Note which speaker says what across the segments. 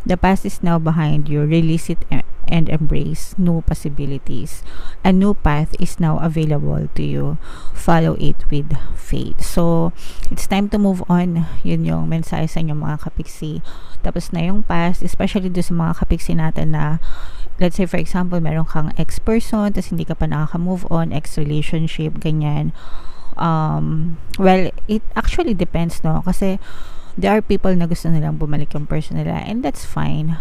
Speaker 1: The past is now behind you. Release it and embrace new possibilities. A new path is now available to you. Follow it with faith. So, it's time to move on. Yun yung mensahe sa inyo mga kapiksi. Tapos na yung past, especially doon sa mga kapiksi natin na, let's say for example, meron kang ex-person, tapos hindi ka pa nakaka-move on, ex-relationship, ganyan. Well, it actually depends, no? Kasi there are people na gusto nilang bumalik yung person nila, and that's fine.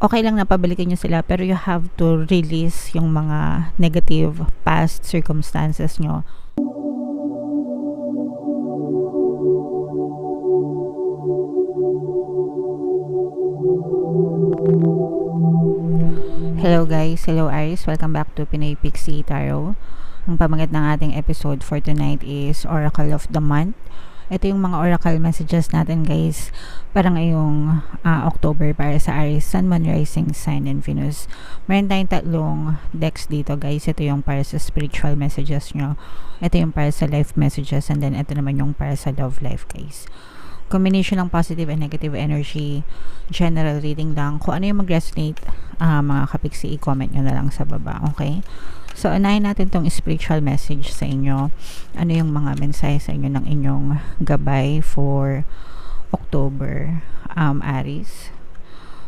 Speaker 1: Okay lang na pabalikin nyo sila, pero you have to release yung mga negative past circumstances nyo. Hello guys, hello Aries, welcome back to Pinoy Pixie Tarot. Ang pamagat ng ating episode for tonight is Oracle of the Month. Ito yung mga oracle messages natin guys para ngayong October para sa Aries, Sun, Moon, Rising, Sign, and Venus. Meron tayong tatlong decks dito guys. Ito yung para sa spiritual messages nyo, ito yung para sa life messages, and then ito naman yung para sa love life guys. Combination ng positive and negative energy, general reading lang. Kung ano yung mag-resonate, mga kapiksi, i-comment nyo na lang sa baba, okay? So, unahin natin tong spiritual message sa inyo. Ano yung mga mensahe sa inyo ng inyong gabay for October, Aries.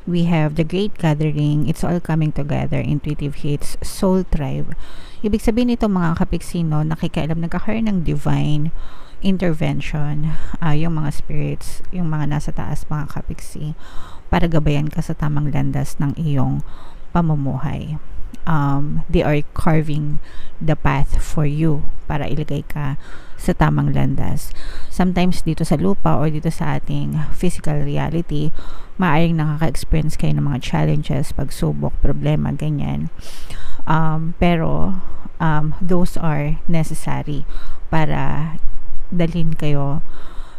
Speaker 1: We have the Great Gathering. It's all coming together. Intuitive hits. Soul Tribe. Ibig sabihin nito mga kapiksi, no, nakikialam, nagkakaroon ng divine intervention, yung mga spirits, yung mga nasa taas mga kapiksi, para gabayan ka sa tamang landas ng iyong pamumuhay. They are carving the path for you para ilagay ka sa tamang landas. Sometimes dito sa lupa or dito sa ating physical reality, maaaring nakaka-experience kayo ng mga challenges, pagsubok, problema, ganyan. Pero those are necessary para dalhin kayo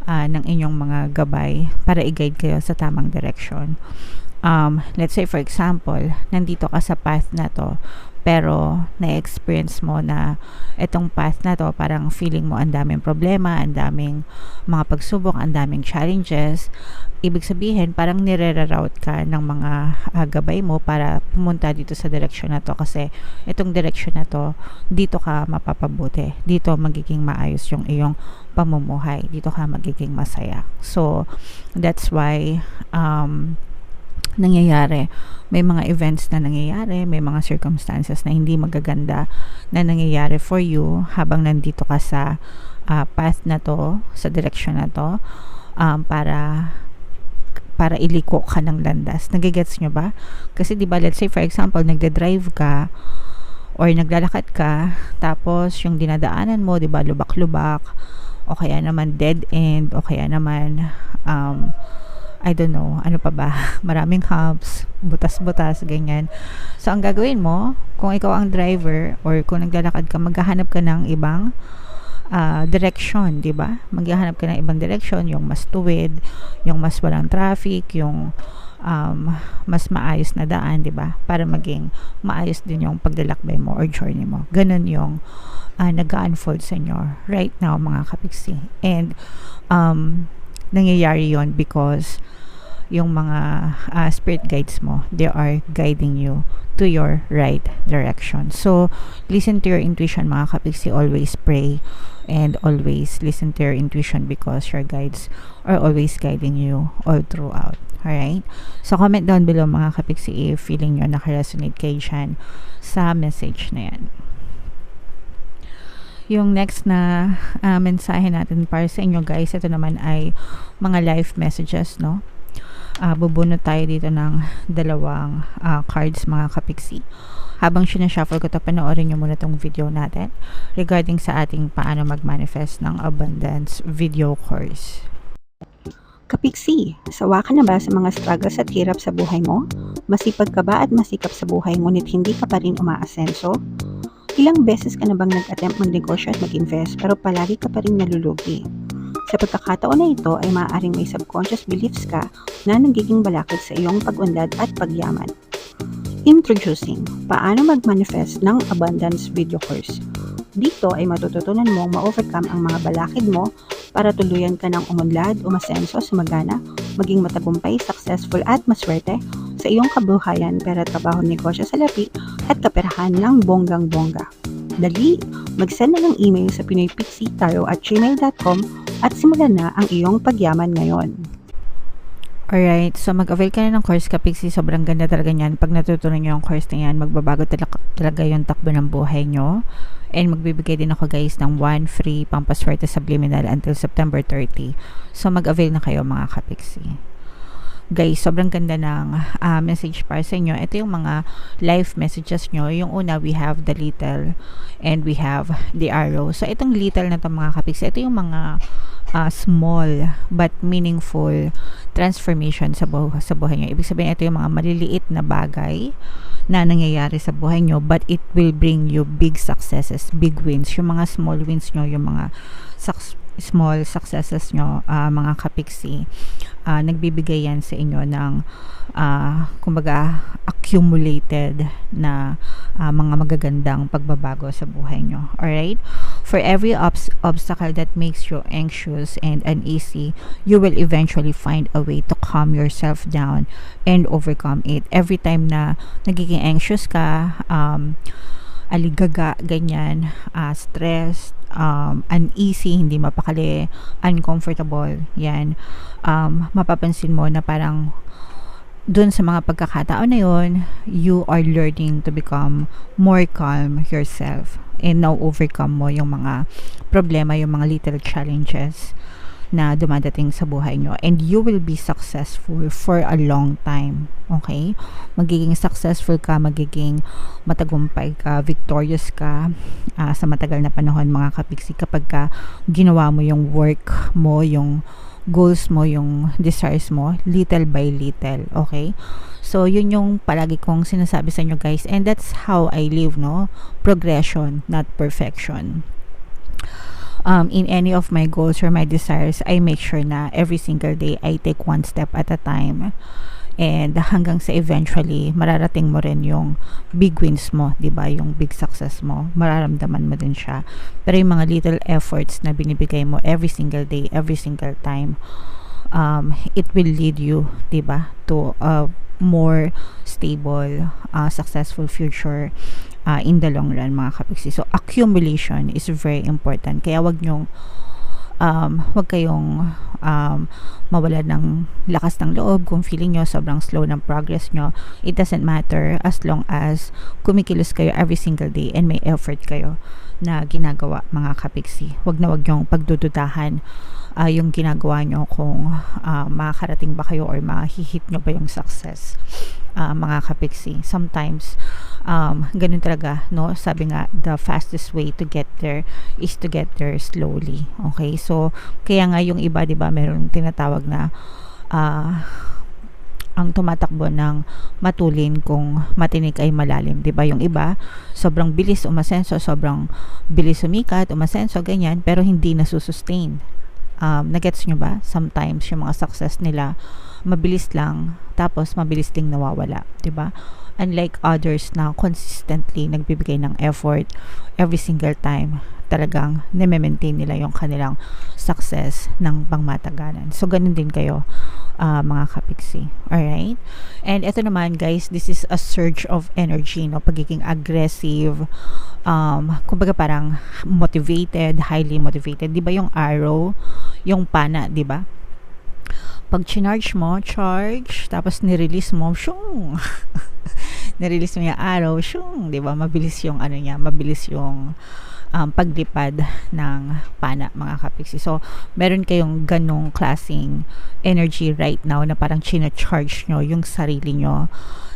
Speaker 1: ng inyong mga gabay para i-guide kayo sa tamang direction. Let's say for example, nandito ka sa path na to, pero na-experience mo na itong path na to, parang feeling mo ang daming problema, ang daming mga pagsubok, ang daming challenges. Ibig sabihin, parang nire-route ka ng mga gabay mo para pumunta dito sa direction na to, kasi itong direction na to, dito ka mapapabuti, dito magiging maayos yung iyong pamumuhay, dito ka magiging masaya. So, that's why nangyayari. May mga events na nangyayari, may mga circumstances na hindi magaganda na nangyayari for you habang nandito ka sa path na to, sa direction na to, para iliko ka ng landas. Nagigets nyo ba? Kasi diba, let's say for example, nagde-drive ka or naglalakad ka, tapos yung dinadaanan mo, diba, lubak-lubak, o kaya naman dead end, o kaya naman I don't know, ano pa ba, maraming humps, butas-butas, ganyan. So, ang gagawin mo, kung ikaw ang driver or kung naglalakad ka, maghahanap ka ng ibang direction, di ba? Maghahanap ka ng ibang direction, yung mas tuwid, yung mas walang traffic, yung mas maayos na daan, di ba? Para maging maayos din yung paglalakbay mo or journey mo. Ganun yung nag-unfold sa inyo right now, mga kapiksi. And nangyayari yon because yung mga spirit guides mo, they are guiding you to your right direction. So, listen to your intuition mga kapiksi. Always pray and always listen to your intuition because your guides are always guiding you all throughout. Alright? So, comment down below mga kapiksi if feeling nyo nakaresonate kayo dyan sa message na yan. Yung next na mensahe natin para sa inyo guys, ito naman ay mga life messages, no? Bubunot tayo dito ng dalawang cards mga kapiksi. Habang sinashuffle ko ito, panoorin nyo muna itong video natin regarding sa ating paano mag-manifest ng abundance video course.
Speaker 2: Kapiksi, sawa ka na ba sa mga struggles at hirap sa buhay mo? Masipag ka ba at masikap sa buhay ngunit hindi ka pa rin umaasenso? Ilang beses ka na bang nag-attempt magnegosyo at mag-invest pero palagi ka pa rin nalulugi? Sa pagkakataon na ito ay maaaring may subconscious beliefs ka na nagiging balakid sa iyong pag-unlad at pagyaman. Introducing, paano mag-manifest ng abundance video course. Dito ay matututunan mong ma-overcome ang mga balakid mo para tuluyan ka ng umunlad, umasenso, sumagana maging matagumpay, successful at maswerte sa iyong kabuhayan, pera, trabaho, negosyo, salapi at kaperahan ng bonggang-bongga. Dali, mag-send na ng email sa pinoypixietaro@gmail.com at simulan na ang iyong pagyaman ngayon.
Speaker 1: Alright, so mag-avail ka na ng course Kapiksi. Sobrang ganda talaga niyan. Pag natutunan nyo yung course na yan, magbabago talaga yung takbo ng buhay nyo. And magbibigay din ako guys ng 1 free Pampaswerte Subliminal until September 30. So mag-avail na kayo mga Kapiksi. Guys, sobrang ganda ng message para sa inyo. Ito yung mga live messages nyo. Yung una, we have the little and we have the arrow. So itong little na ito mga Kapiksi, ito yung mga small but meaningful transformation sa buhay nyo. Ibig sabihin, ito yung mga maliliit na bagay na nangyayari sa buhay nyo, but it will bring you big successes, big wins. Yung mga small wins nyo, yung mga small successes nyo, mga Kapiksi, nagbibigay yan sa inyo ng kumbaga accumulated na mga magagandang pagbabago sa buhay nyo. Alright? For every obstacle that makes you anxious and uneasy, you will eventually find a way to calm yourself down and overcome it. Every time na nagiging anxious ka, aligaga, ganyan, stressed, uneasy, hindi mapakali, uncomfortable, yan, mapapansin mo na parang dun sa mga pagkakataon na yun, you are learning to become more calm yourself and now overcome mo yung mga problema, yung mga little challenges na dumadating sa buhay nyo, and you will be successful for a long time. Okay? Magiging successful ka, magiging matagumpay ka, victorious ka sa matagal na panahon mga Kapiksi, kapag ka ginawa mo yung work mo, yung goals mo, yung desires mo, little by little. Okay? So, yun yung palagi kong sinasabi sa inyo guys, and that's how I live, no? Progression, not perfection. In any of my goals or my desires, I make sure na every single day I take one step at a time, and hanggang sa eventually mararating mo rin yung big wins mo, 'di ba? Yung big success mo, mararamdaman mo din siya. Pero yung mga little efforts na binibigay mo every single day, every single time, it will lead you, 'di ba, to a more stable, successful future in the long run mga Kapiksi. So accumulation is very important, kaya wag kayong mawala ng lakas ng loob kung feeling nyo sobrang slow ng progress nyo. It doesn't matter as long as kumikilos kayo every single day and may effort kayo na ginagawa mga Kapiksi. Wag nyong pagdududahan yung ginagawa nyo, kung makakarating ba kayo or makahihit nyo ba yung success, mga Kapiksi. Sometimes ganun talaga, no? Sabi nga, the fastest way to get there is to get there slowly. Okay? So kaya nga yung iba, 'di ba, merong tinatawag na ang tumatakbo ng matulin kung matinik ay malalim, 'di ba? Yung iba sobrang bilis umasenso, sobrang bilis sumikat, umasenso, ganyan, pero hindi nasusustain. Nagets nyo ba? Sometimes yung mga success nila mabilis lang, tapos mabilis ding nawawala, 'di ba? Unlike others na consistently nagbibigay ng effort every single time, talagang na-maintain nila yung kanilang success ng pangmatagalan. So ganun din kayo, mga Kapiksi. Alright? And ito naman guys, this is a surge of energy, no? Pagiging aggressive, kumbaga parang motivated, highly motivated. Di ba yung arrow, yung pana, di ba? Pag charge mo, tapos nirelease mo, shung! Nirelease mo yung arrow, shung! Di ba? Mabilis yung ano niya, mabilis yung paglipad ng pana, mga Kapiksi. So, meron kayong ganong klaseng energy right now na parang charge nyo yung sarili nyo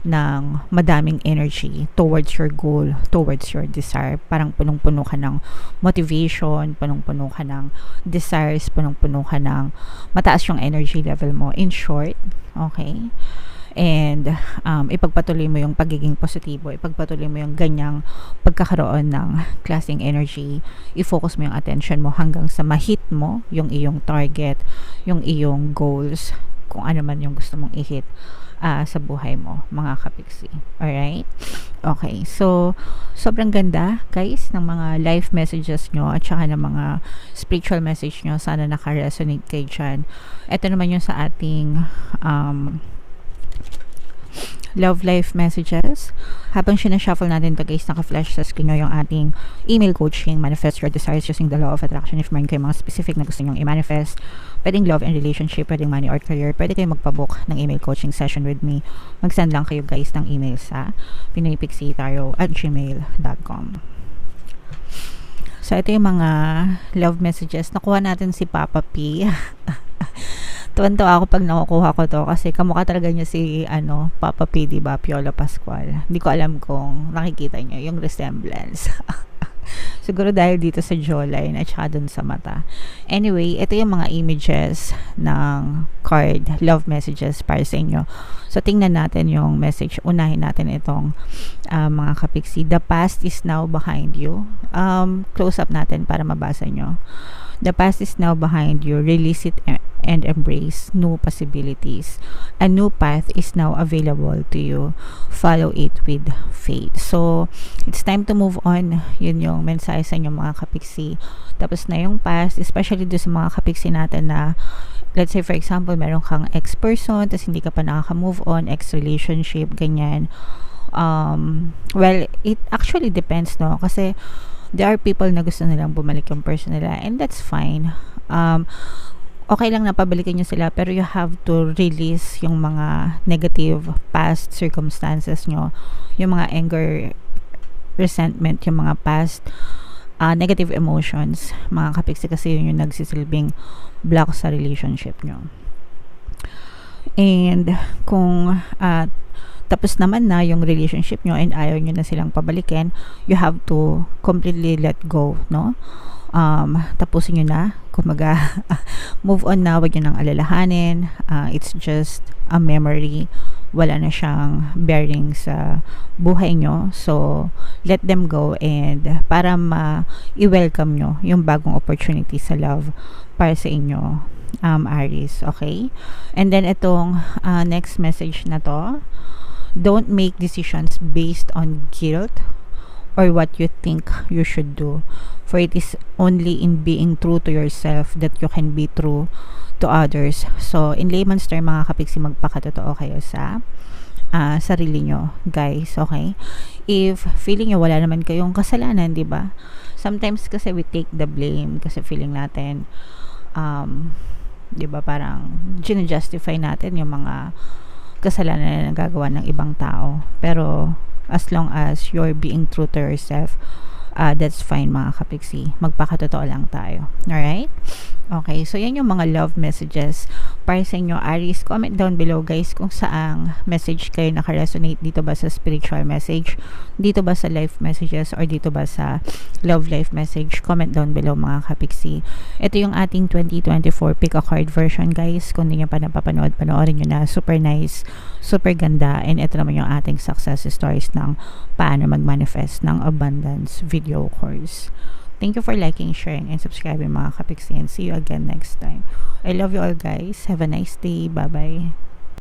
Speaker 1: ng madaming energy towards your goal, towards your desire. Parang punong-puno ka ng motivation, punong-puno ka ng desires, punong-puno ka ng mataas yung energy level mo. In short, okay? And ipagpatuloy mo yung pagiging positibo, ipagpatuloy mo yung ganyang pagkakaroon ng klaseng energy, i-focus mo yung attention mo hanggang sa ma-hit mo yung iyong target, yung iyong goals, kung ano man yung gusto mong i-hit sa buhay mo, mga Kapiksi. Alright? Okay, so sobrang ganda guys ng mga live messages nyo at saka ng mga spiritual message nyo. Sana naka-resonate kayo dyan. Ito naman yung sa ating love life messages. Habang sinashuffle natin to guys, naka-flash sa screen nyo yung ating email coaching, manifest your desires using the law of attraction. If meron kayo mga specific na gusto nyong i-manifest, pwedeng love and relationship, pwedeng money or career, pwede kayo magpabook ng email coaching session with me. Mag-send lang kayo guys ng email sa pinoypixietaro@gmail.com. So ito yung mga love messages. Nakuha natin si Papa P. Tuwan-tuwa ako pag nakukuha ko to kasi kamukha talaga niya si Papa P, diba? Piolo Pascual. Hindi ko alam kung nakikita niyo yung resemblance. Siguro dahil dito sa jawline at saka dun sa mata. Anyway, ito yung mga images ng card, love messages para sa inyo. So, tingnan natin yung message. Unahin natin itong mga kapiksi. The past is now behind you. Close up natin para mabasa nyo. The past is now behind you. Release it and embrace new possibilities. A new path is now available to you. Follow it with faith. So, it's time to move on. Yun yung mensahe sa inyo mga kapiksi. Tapos na yung past, especially doon sa mga kapiksi natin na, let's say for example, meron kang ex-person, tapos hindi ka pa nakaka-move on, ex-relationship, ganyan. Well, it actually depends, no? Kasi, there are people na gusto nilang bumalik yung person nila, and that's fine. Okay lang na pabalikin nyo sila, pero you have to release yung mga negative past circumstances nyo, yung mga anger, resentment, yung mga past negative emotions, mga kapiksi, kasi yun yung nagsisilbing block sa relationship nyo. And kung tapos naman na yung relationship nyo and ayaw nyo na silang pabalikin, you have to completely let go, no? Tapusin nyo na, kumaga move on na, wag nyo nang alalahanin. It's just a memory, wala na siyang bearing sa buhay nyo. So let them go, and para i-welcome nyo yung bagong opportunity sa love para sa inyo, Aries. Okay, and then itong next message na to, don't make decisions based on guilt or what you think you should do, for it is only in being true to yourself that you can be true to others. So in layman's term mga kapiksi, magpakatotoo kayo sa sarili nyo guys. Okay, if feeling nyo wala naman kayong kasalanan, diba? Sometimes kasi we take the blame kasi feeling natin diba, parang gina-justify natin yung mga kasalanan na nagagawa ng ibang tao. Pero as long as you're being true to yourself, that's fine mga kapiksi. Magpakatotoo lang tayo. Alright? Okay, so yan yung mga love messages para sa inyo, Aries. Comment down below guys kung saang message kayo naka-resonate. Dito ba sa spiritual message, dito ba sa life messages, or dito ba sa love life message? Comment down below mga kapiksi. Ito yung ating 2024 pick a card version guys. Kung hindi nyo pa napapanood, panoorin nyo na. Super nice, super ganda. And ito naman yung ating success stories ng paano mag-manifest ng abundance video course. Thank you for liking, sharing, and subscribing mga kapiksi, and see you again next time. I love you all guys. Have a nice day. Bye-bye.